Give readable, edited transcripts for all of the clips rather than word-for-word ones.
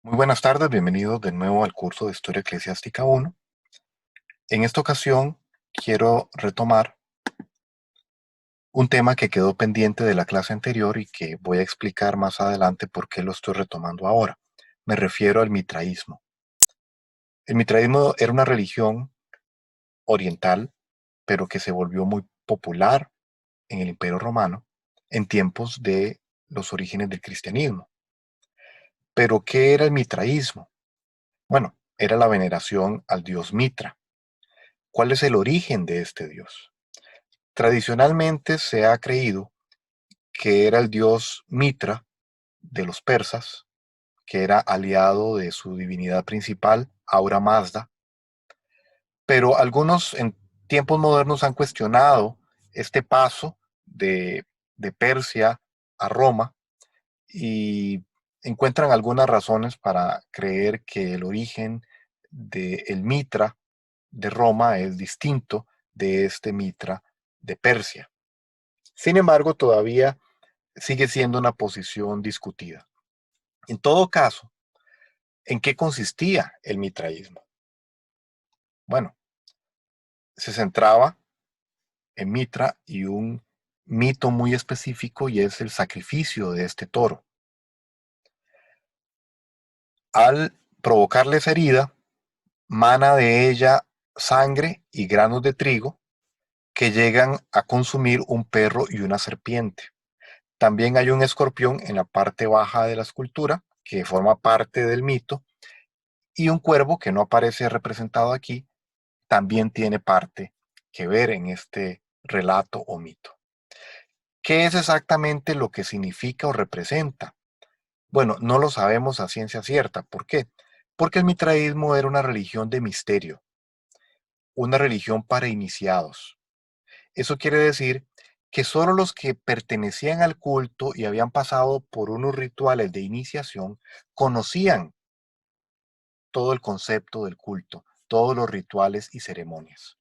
Muy buenas tardes, bienvenidos de nuevo al curso de Historia Eclesiástica 1. En esta ocasión quiero retomar un tema que quedó pendiente de la clase anterior y que voy a explicar más adelante por qué lo estoy retomando ahora. Me refiero al mitraísmo. El mitraísmo era una religión oriental, pero que se volvió muy popular en el Imperio Romano en tiempos de los orígenes del cristianismo. Pero, ¿qué era el mitraísmo? Bueno, era la veneración al dios Mitra. ¿Cuál es el origen de este dios? Tradicionalmente se ha creído que era el dios Mitra de los persas, que era aliado de su divinidad principal, Ahura Mazda, pero algunos en tiempos modernos han cuestionado este paso de Persia a Roma y encuentran algunas razones para creer que el origen del Mitra de Roma es distinto de este Mitra de Persia. Sin embargo, todavía sigue siendo una posición discutida. En todo caso, ¿en qué consistía el mitraísmo? Bueno, se centraba en Mitra y un mito muy específico, y es el sacrificio de este toro. Al provocarle esa herida, mana de ella sangre y granos de trigo que llegan a consumir un perro y una serpiente. También hay un escorpión en la parte baja de la escultura que forma parte del mito, y un cuervo que no aparece representado aquí también tiene parte que ver en este relato o mito. ¿Qué es exactamente lo que significa o representa? Bueno, no lo sabemos a ciencia cierta. ¿Por qué? Porque el mitraísmo era una religión de misterio, una religión para iniciados. Eso quiere decir que solo los que pertenecían al culto y habían pasado por unos rituales de iniciación conocían todo el concepto del culto, todos los rituales y ceremonias.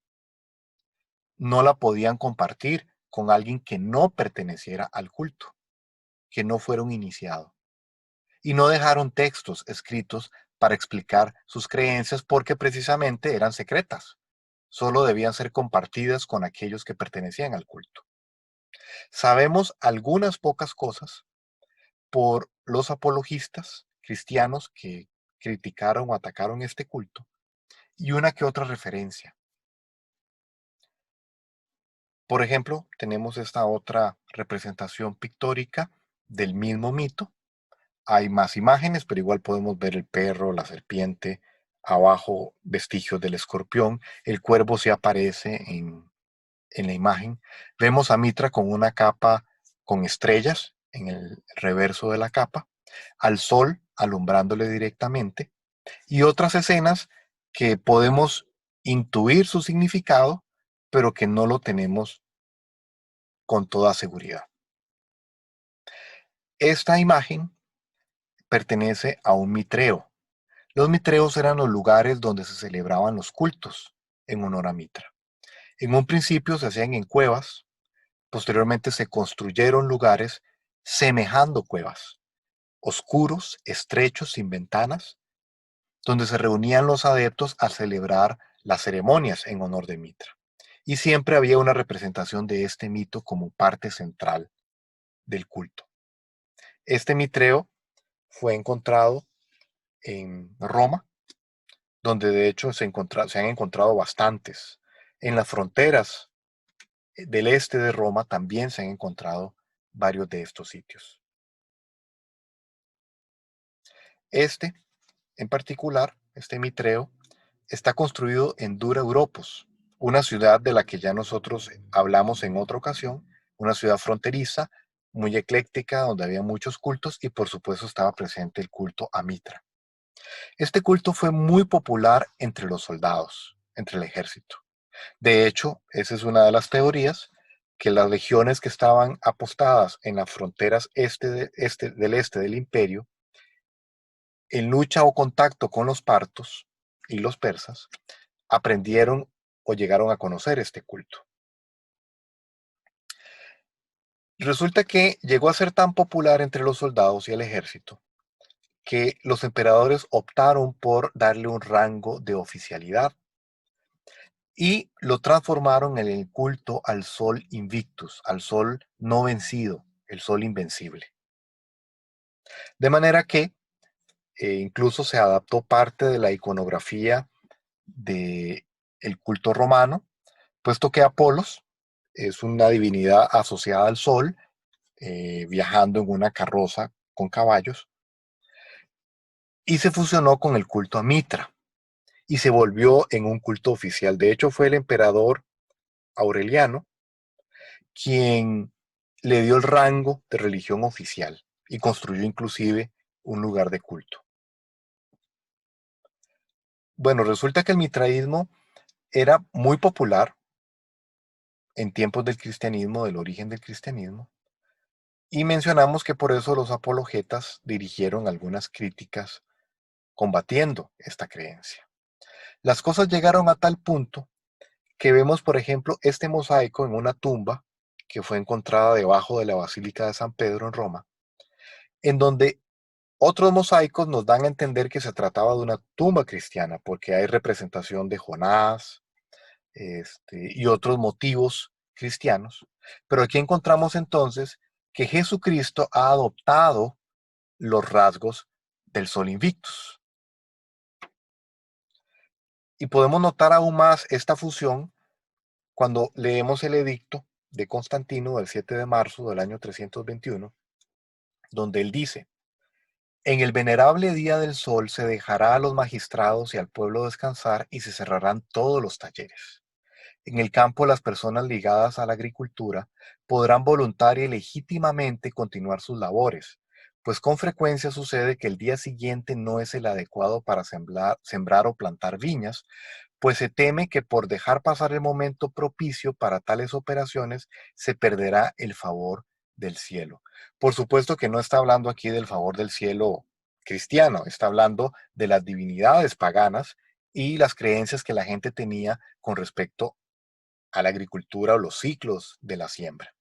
No la podían compartir con alguien que no perteneciera al culto, que no fuera un iniciado. Y no dejaron textos escritos para explicar sus creencias porque precisamente eran secretas. Solo debían ser compartidas con aquellos que pertenecían al culto. Sabemos algunas pocas cosas por los apologistas cristianos que criticaron o atacaron este culto, y una que otra referencia. Por ejemplo, tenemos esta otra representación pictórica del mismo mito. Hay más imágenes, pero igual podemos ver el perro, la serpiente, abajo vestigios del escorpión. El cuervo sí aparece en la imagen. Vemos a Mitra con una capa con estrellas en el reverso de la capa, al sol alumbrándole directamente, y otras escenas que podemos intuir su significado, pero que no lo tenemos con toda seguridad. Esta imagen pertenece a un mitreo. Los mitreos eran los lugares donde se celebraban los cultos en honor a Mitra. En un principio se hacían en cuevas, posteriormente se construyeron lugares semejando cuevas, oscuros, estrechos, sin ventanas, donde se reunían los adeptos a celebrar las ceremonias en honor de Mitra. Y siempre había una representación de este mito como parte central del culto. Este mitreo fue encontrado en Roma, donde de hecho se han encontrado bastantes. En las fronteras del este de Roma también se han encontrado varios de estos sitios. Este, en particular, este mitreo, está construido en Dura Europos, una ciudad de la que ya nosotros hablamos en otra ocasión, una ciudad fronteriza, muy ecléctica, donde había muchos cultos y por supuesto estaba presente el culto a Mitra. Este culto fue muy popular entre los soldados, entre el ejército. De hecho, esa es una de las teorías, que las legiones que estaban apostadas en las fronteras del este del imperio, en lucha o contacto con los partos y los persas, aprendieron o llegaron a conocer este culto. Resulta que llegó a ser tan popular entre los soldados y el ejército que los emperadores optaron por darle un rango de oficialidad y lo transformaron en el culto al sol invictus, al sol no vencido, el sol invencible. De manera que incluso se adaptó parte de la iconografía del culto romano, puesto que Apolos es una divinidad asociada al sol, viajando en una carroza con caballos, y se fusionó con el culto a Mitra y se volvió en un culto oficial. De hecho, fue el emperador Aureliano quien le dio el rango de religión oficial y construyó inclusive un lugar de culto. Bueno, resulta que el mitraísmo era muy popular en tiempos del cristianismo, del origen del cristianismo, y mencionamos que por eso los apologetas dirigieron algunas críticas combatiendo esta creencia. Las cosas llegaron a tal punto que vemos, por ejemplo, este mosaico en una tumba que fue encontrada debajo de la Basílica de San Pedro en Roma, en donde otros mosaicos nos dan a entender que se trataba de una tumba cristiana, porque hay representación de Jonás, y otros motivos cristianos. Pero aquí encontramos entonces que Jesucristo ha adoptado los rasgos del Sol Invictus. Y podemos notar aún más esta fusión cuando leemos el edicto de Constantino del 7 de marzo del año 321, donde él dice: en el venerable día del sol se dejará a los magistrados y al pueblo descansar y se cerrarán todos los talleres. En el campo, las personas ligadas a la agricultura podrán voluntaria y legítimamente continuar sus labores, pues con frecuencia sucede que el día siguiente no es el adecuado para sembrar o plantar viñas, pues se teme que por dejar pasar el momento propicio para tales operaciones se perderá el favor del cielo. Por supuesto que no está hablando aquí del favor del cielo cristiano, está hablando de las divinidades paganas y las creencias que la gente tenía con respecto a la agricultura o los ciclos de la siembra.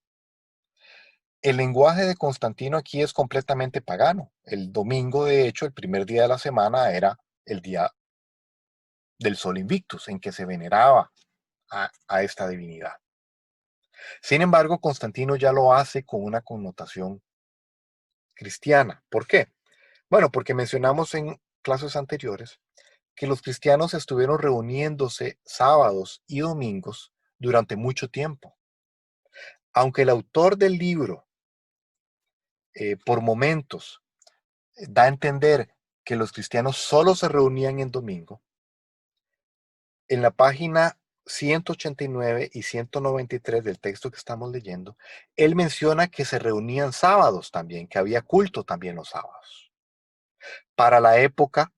El lenguaje de Constantino aquí es completamente pagano. El domingo, de hecho, el primer día de la semana era el día del Sol Invictus, en que se veneraba a esta divinidad. Sin embargo, Constantino ya lo hace con una connotación cristiana. ¿Por qué? Bueno, porque mencionamos en clases anteriores que los cristianos estuvieron reuniéndose sábados y domingos durante mucho tiempo. Aunque el autor del libro, por momentos, da a entender que los cristianos solo se reunían en domingo, en la página 189 y 193 del texto que estamos leyendo, él menciona que se reunían sábados también, que había culto también los sábados, para la época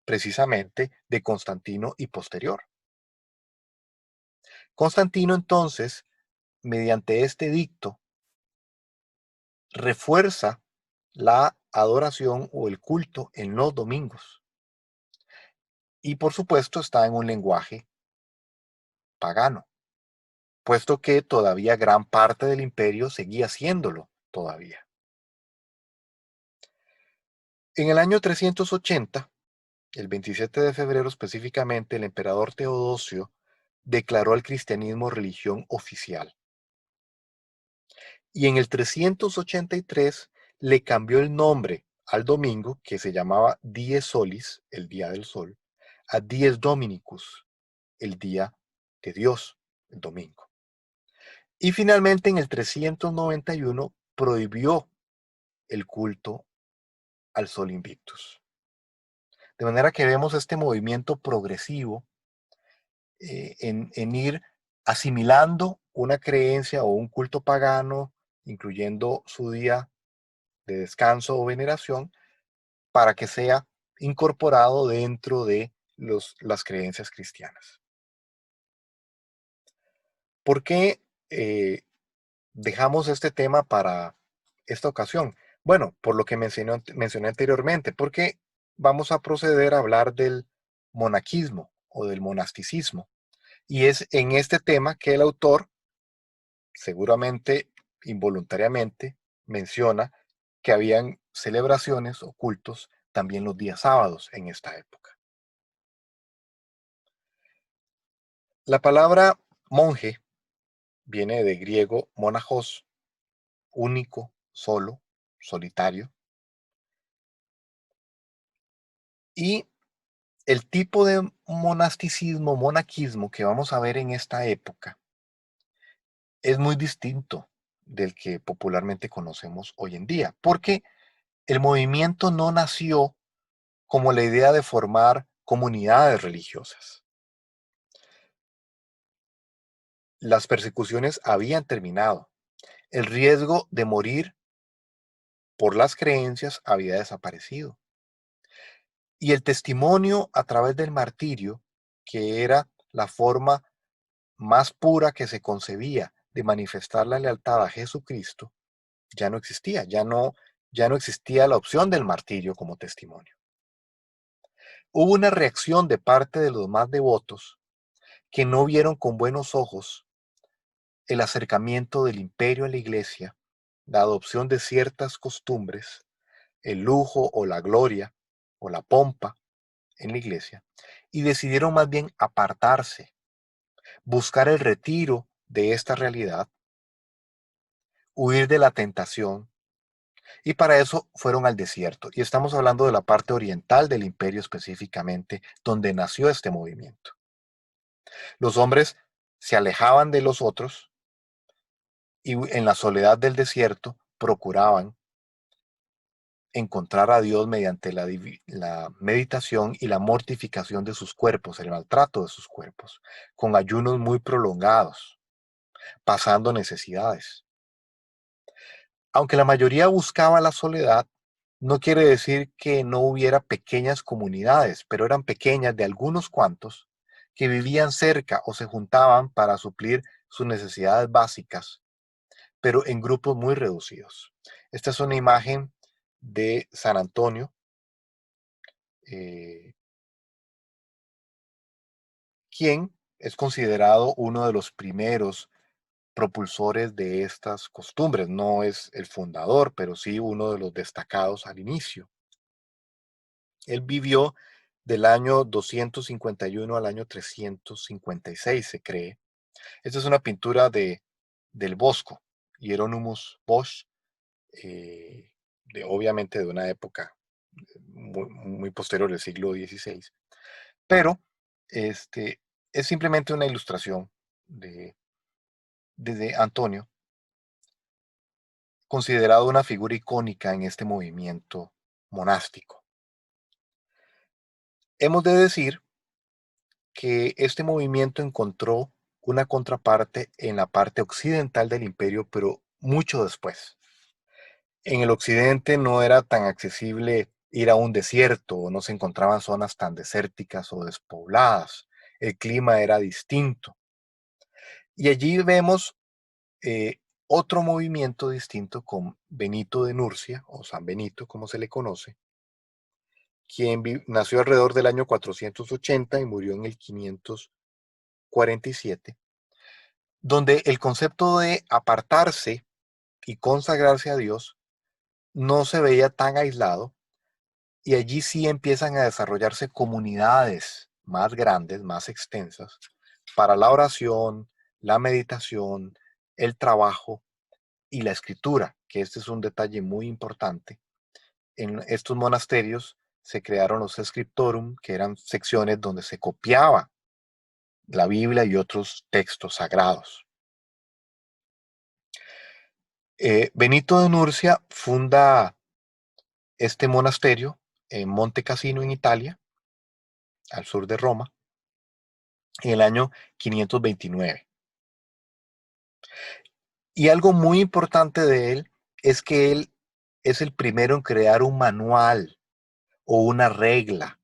precisamente de Constantino y posterior. Constantino entonces, mediante este edicto, refuerza la adoración o el culto en los domingos. Y por supuesto está en un lenguaje pagano, puesto que todavía gran parte del imperio seguía haciéndolo todavía. En el año 380, el 27 de febrero específicamente, el emperador Teodosio declaró al cristianismo religión oficial. Y en el 383 le cambió el nombre al domingo, que se llamaba Dies Solis, el día del sol, a Dies Dominicus, el día de Dios, el domingo. Y finalmente en el 391 prohibió el culto al Sol Invictus. De manera que vemos este movimiento progresivo en ir asimilando una creencia o un culto pagano, incluyendo su día de descanso o veneración, para que sea incorporado dentro de las creencias cristianas. ¿Por qué dejamos este tema para esta ocasión? Bueno, por lo que mencioné anteriormente, porque vamos a proceder a hablar del monaquismo o del monasticismo. Y es en este tema que el autor, seguramente involuntariamente, menciona que habían celebraciones o cultos también los días sábados en esta época. La palabra monje viene de griego monajos, único, solo, solitario, y el tipo de monasticismo, monaquismo que vamos a ver en esta época es muy distinto del que popularmente conocemos hoy en día, porque el movimiento no nació como la idea de formar comunidades religiosas. Las persecuciones habían terminado. El riesgo de morir por las creencias había desaparecido. Y el testimonio a través del martirio, que era la forma más pura que se concebía de manifestar la lealtad a Jesucristo, ya no existía, ya no existía la opción del martirio como testimonio. Hubo una reacción de parte de los más devotos que no vieron con buenos ojos el acercamiento del imperio a la iglesia, la adopción de ciertas costumbres, el lujo o la gloria o la pompa en la iglesia, y decidieron más bien apartarse, buscar el retiro de esta realidad, huir de la tentación, y para eso fueron al desierto. Y estamos hablando de la parte oriental del imperio específicamente, donde nació este movimiento. Los hombres se alejaban de los otros y en la soledad del desierto procuraban encontrar a Dios mediante la meditación y la mortificación de sus cuerpos, el maltrato de sus cuerpos, con ayunos muy prolongados, pasando necesidades. Aunque la mayoría buscaba la soledad, no quiere decir que no hubiera pequeñas comunidades, pero eran pequeñas de algunos cuantos que vivían cerca o se juntaban para suplir sus necesidades básicas, pero en grupos muy reducidos. Esta es una imagen de San Antonio, eh, quien es considerado uno de los primeros propulsores de estas costumbres. No es el fundador, pero sí uno de los destacados al inicio. Él vivió del año 251 al año 356, se cree. Esta es una pintura del Bosco, Hieronymus Bosch, obviamente de una época muy posterior del siglo XVI, pero este, es simplemente una ilustración de Antonio, considerado una figura icónica en este movimiento monástico. Hemos de decir que este movimiento encontró una contraparte en la parte occidental del imperio, pero mucho después. En el occidente no era tan accesible ir a un desierto, o no se encontraban zonas tan desérticas o despobladas. El clima era distinto. Y allí vemos eh, otro movimiento distinto con Benito de Nurcia, o San Benito, como se le conoce, quien nació alrededor del año 480 y murió en el 547, donde el concepto de apartarse y consagrarse a Dios no se veía tan aislado, y allí sí empiezan a desarrollarse comunidades más grandes, más extensas, para la oración, la meditación, el trabajo y la escritura, que este es un detalle muy importante. En estos monasterios se crearon los scriptorum, que eran secciones donde se copiaba la Biblia y otros textos sagrados. Benito de Nurcia funda este monasterio en Monte Cassino, en Italia, al sur de Roma, en el año 529. Y algo muy importante de él es que él es el primero en crear un manual o una regla,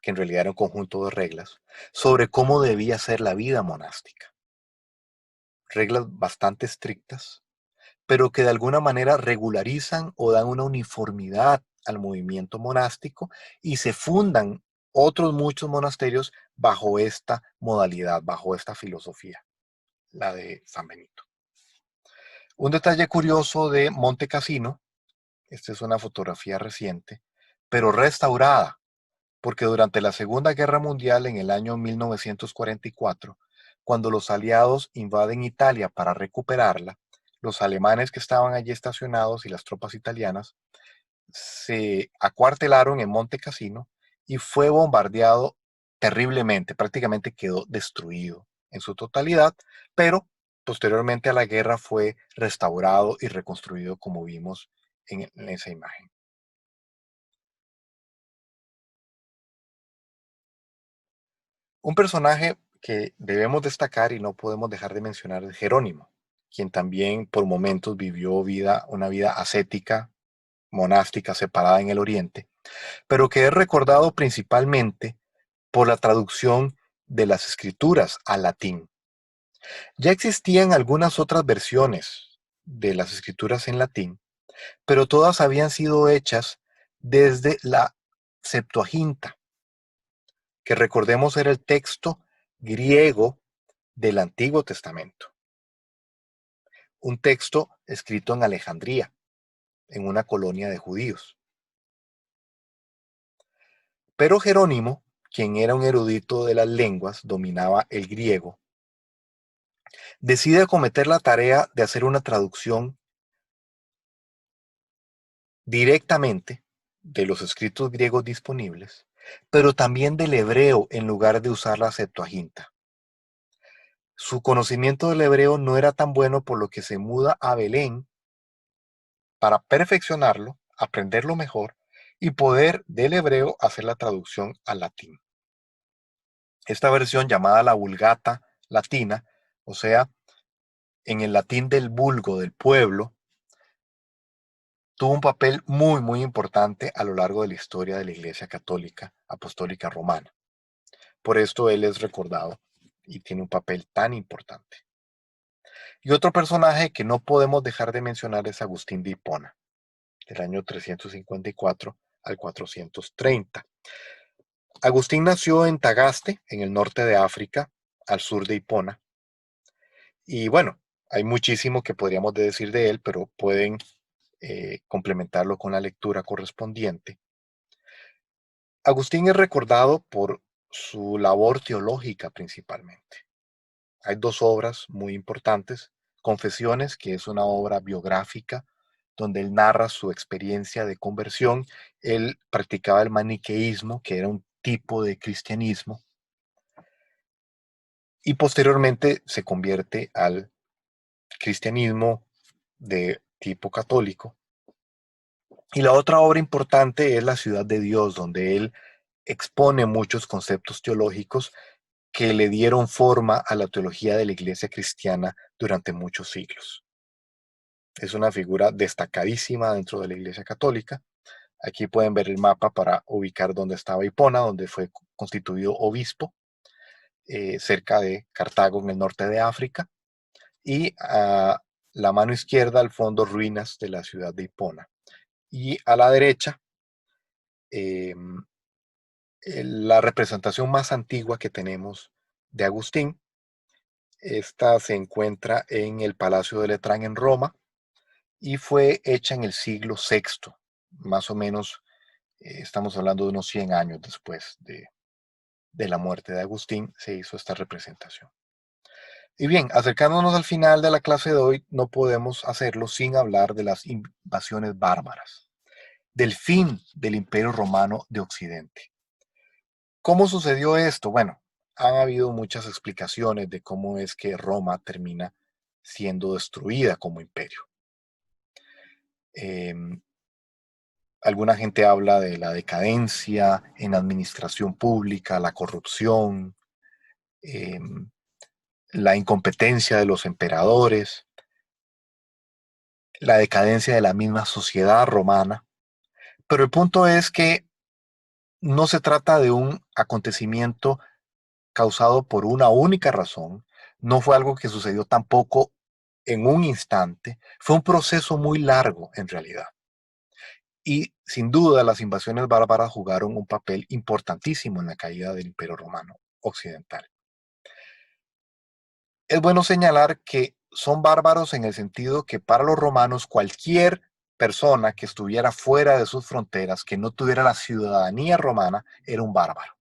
que en realidad era un conjunto de reglas, sobre cómo debía ser la vida monástica. Reglas bastante estrictas, pero que de alguna manera regularizan o dan una uniformidad al movimiento monástico, y se fundan otros muchos monasterios bajo esta modalidad, bajo esta filosofía, la de San Benito. Un detalle curioso de Monte Cassino, esta es una fotografía reciente, pero restaurada, porque durante la Segunda Guerra Mundial, en el año 1944, cuando los aliados invaden Italia para recuperarla, los alemanes que estaban allí estacionados y las tropas italianas se acuartelaron en Monte Cassino y fue bombardeado terriblemente, prácticamente quedó destruido en su totalidad, pero posteriormente a la guerra fue restaurado y reconstruido como vimos en esa imagen. Un personaje que debemos destacar y no podemos dejar de mencionar es Jerónimo, quien también por momentos vivió una vida ascética, monástica, separada en el Oriente, pero que es recordado principalmente por la traducción de las escrituras al latín. Ya existían algunas otras versiones de las escrituras en latín, pero todas habían sido hechas desde la Septuaginta, que recordemos era el texto griego del Antiguo Testamento, un texto escrito en Alejandría, en una colonia de judíos. Pero Jerónimo, quien era un erudito de las lenguas, dominaba el griego, decide acometer la tarea de hacer una traducción directamente de los escritos griegos disponibles, pero también del hebreo en lugar de usar la Septuaginta. Su conocimiento del hebreo no era tan bueno, por lo que se muda a Belén para perfeccionarlo, aprenderlo mejor y poder del hebreo hacer la traducción al latín. Esta versión, llamada la Vulgata latina, o sea, en el latín del vulgo, del pueblo, tuvo un papel muy, muy importante a lo largo de la historia de la Iglesia Católica Apostólica Romana. Por esto él es recordado y tiene un papel tan importante. Y otro personaje que no podemos dejar de mencionar es Agustín de Hipona, del año 354 al 430. Agustín nació en Tagaste, en el norte de África, al sur de Hipona. Y bueno, hay muchísimo que podríamos decir de él, pero pueden complementarlo con la lectura correspondiente. Agustín es recordado por su labor teológica principalmente. Hay dos obras muy importantes: Confesiones, que es una obra biográfica donde él narra su experiencia de conversión. Él practicaba el maniqueísmo, que era un tipo de cristianismo, y posteriormente se convierte al cristianismo de tipo católico. Y la otra obra importante es La ciudad de Dios, donde él expone muchos conceptos teológicos que le dieron forma a la teología de la Iglesia cristiana durante muchos siglos. Es una figura destacadísima dentro de la Iglesia católica. Aquí pueden ver el mapa para ubicar dónde estaba Hipona, donde fue constituido obispo, cerca de Cartago, en el norte de África, y a la mano izquierda, al fondo, ruinas de la ciudad de Hipona. Y a la derecha, eh, la representación más antigua que tenemos de Agustín. Esta se encuentra en el Palacio de Letrán en Roma y fue hecha en el siglo VI, más o menos. Estamos hablando de unos 100 años después de la muerte de Agustín, se hizo esta representación. Y bien, acercándonos al final de la clase de hoy, no podemos hacerlo sin hablar de las invasiones bárbaras, del fin del Imperio Romano de Occidente. ¿Cómo sucedió esto? Bueno, han habido muchas explicaciones de cómo es que Roma termina siendo destruida como imperio. Em, Alguna gente habla de la decadencia en la administración pública, la corrupción, em, la incompetencia de los emperadores, la decadencia de la misma sociedad romana. Pero el punto es que no se trata de un acontecimiento causado por una única razón, no fue algo que sucedió tampoco en un instante, fue un proceso muy largo en realidad. Y sin duda las invasiones bárbaras jugaron un papel importantísimo en la caída del Imperio Romano Occidental. Es bueno señalar que son bárbaros en el sentido que para los romanos cualquier persona que estuviera fuera de sus fronteras, que no tuviera la ciudadanía romana, era un bárbaro.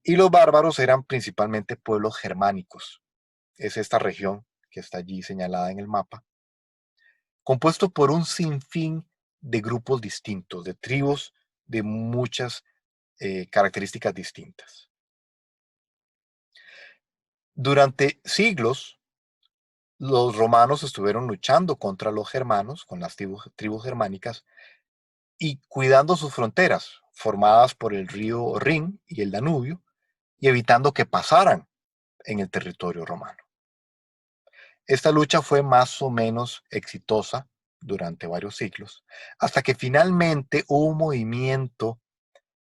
Y los bárbaros eran principalmente pueblos germánicos. Es esta región que está allí señalada en el mapa, compuesto por un sinfín de grupos distintos, de tribus de muchas características distintas. Durante siglos, los romanos estuvieron luchando contra los germanos, con las tribus germánicas, y cuidando sus fronteras, formadas por el río Rin y el Danubio, y evitando que pasaran en el territorio romano. Esta lucha fue más o menos exitosa durante varios siglos, hasta que finalmente hubo un movimiento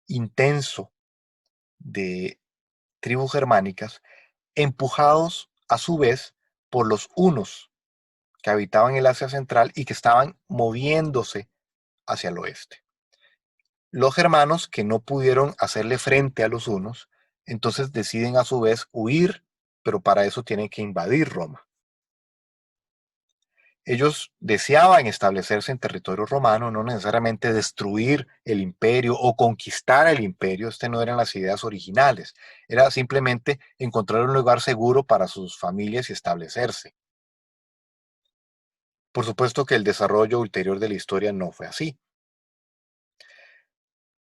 intenso de tribus germánicas, empujados a su vez por los hunos que habitaban el Asia Central y que estaban moviéndose hacia el oeste. Los germanos, que no pudieron hacerle frente a los hunos, entonces deciden a su vez huir, pero para eso tienen que invadir Roma. Ellos deseaban establecerse en territorio romano, no necesariamente destruir el imperio o conquistar el imperio, no eran las ideas originales, era simplemente encontrar un lugar seguro para sus familias y establecerse. Por supuesto que el desarrollo ulterior de la historia no fue así.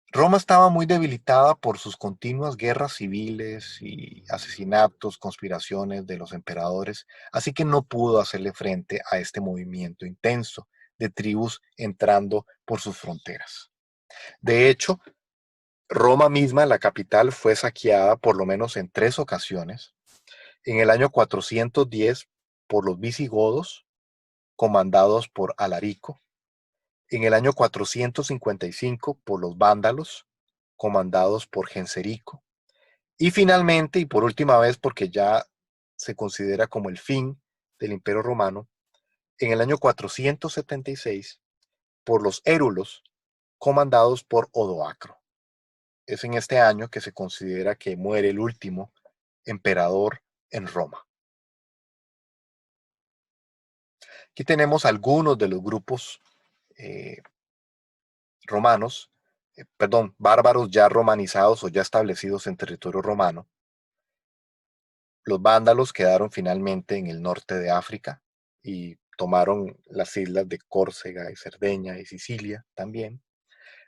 Roma estaba muy debilitada por sus continuas guerras civiles y asesinatos, conspiraciones de los emperadores, así que no pudo hacerle frente a este movimiento intenso de tribus entrando por sus fronteras. De hecho, Roma misma, la capital, fue saqueada por lo menos en 3 ocasiones. En el año 410 por los visigodos, comandados por Alarico. En el año 455 por los vándalos, comandados por Genserico. Y finalmente, y por última vez, porque ya se considera como el fin del Imperio Romano, en el año 476 por los érulos, comandados por Odoacro. Es en este año que se considera que muere el último emperador en Roma. Aquí tenemos algunos de los grupos eh, romanos, bárbaros ya romanizados o ya establecidos en territorio romano. Los vándalos quedaron finalmente en el norte de África y tomaron las islas de Córcega y Cerdeña y Sicilia también.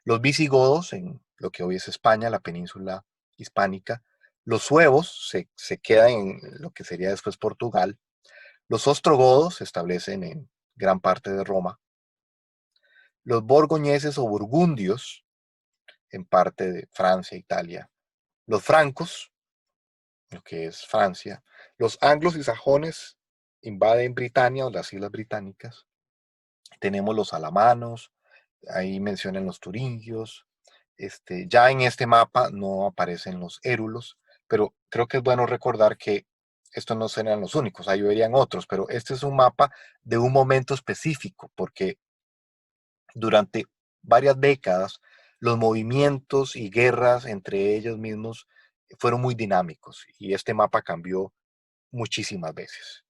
Los visigodos en lo que hoy es España, la península hispánica. Los suevos se quedan en lo que sería después Portugal. Los ostrogodos se establecen en gran parte de Roma. Los borgoñeses o burgundios en parte de Francia, Italia. Los francos, lo que es Francia. Los anglos y sajones invaden Britania o las Islas Británicas. Tenemos los alamanos, ahí mencionan los turingios. Ya en este mapa no aparecen los érulos, pero creo que es bueno recordar que estos no serían los únicos, ahí verían otros, pero este es un mapa de un momento específico, porque durante varias décadas los movimientos y guerras entre ellos mismos fueron muy dinámicos y este mapa cambió muchísimas veces.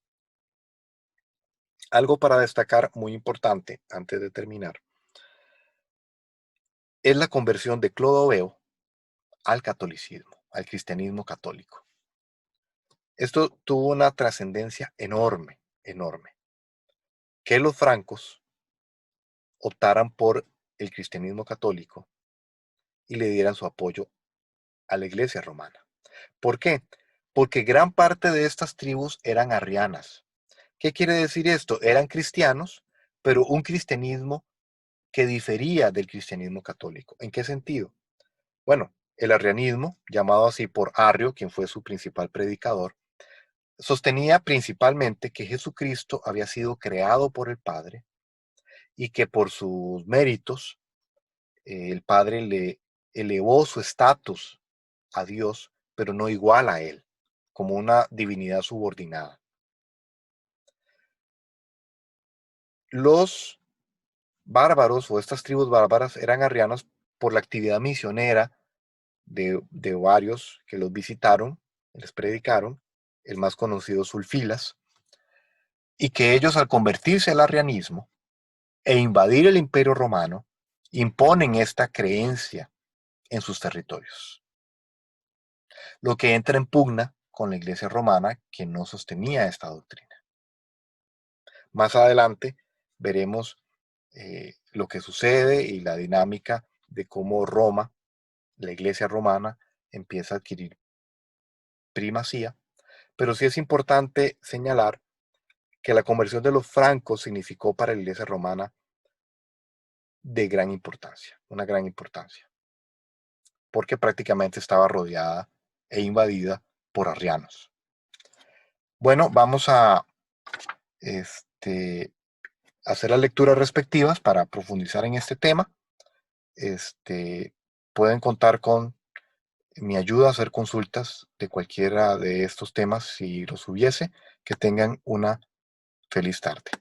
Algo para destacar muy importante antes de terminar es la conversión de Clodoveo al catolicismo, al cristianismo católico. Esto tuvo una trascendencia enorme, enorme. Que los francos optaran por el cristianismo católico y le dieran su apoyo a la iglesia romana. ¿Por qué? Porque gran parte de estas tribus eran arrianas. ¿Qué quiere decir esto? Eran cristianos, pero un cristianismo que difería del cristianismo católico. ¿En qué sentido? Bueno, el arrianismo, llamado así por Arrio, quien fue su principal predicador, sostenía principalmente que Jesucristo había sido creado por el Padre y que por sus méritos el Padre le elevó su estatus a Dios, pero no igual a Él, como una divinidad subordinada. Los bárbaros o estas tribus bárbaras eran arrianos por la actividad misionera de varios que los visitaron, les predicaron, el más conocido Sulfilas, y que ellos al convertirse al arrianismo e invadir el Imperio Romano, imponen esta creencia en sus territorios, lo que entra en pugna con la Iglesia romana, que no sostenía esta doctrina. Más adelante veremos lo que sucede y la dinámica de cómo Roma, la Iglesia romana, empieza a adquirir primacía, pero sí es importante señalar que la conversión de los francos significó para la Iglesia romana de gran importancia, una gran importancia, porque prácticamente estaba rodeada e invadida por arrianos. Bueno, vamos a hacer las lecturas respectivas para profundizar en este tema. Pueden contar con mi ayuda a hacer consultas de cualquiera de estos temas si los hubiese. Que tengan una feliz tarde.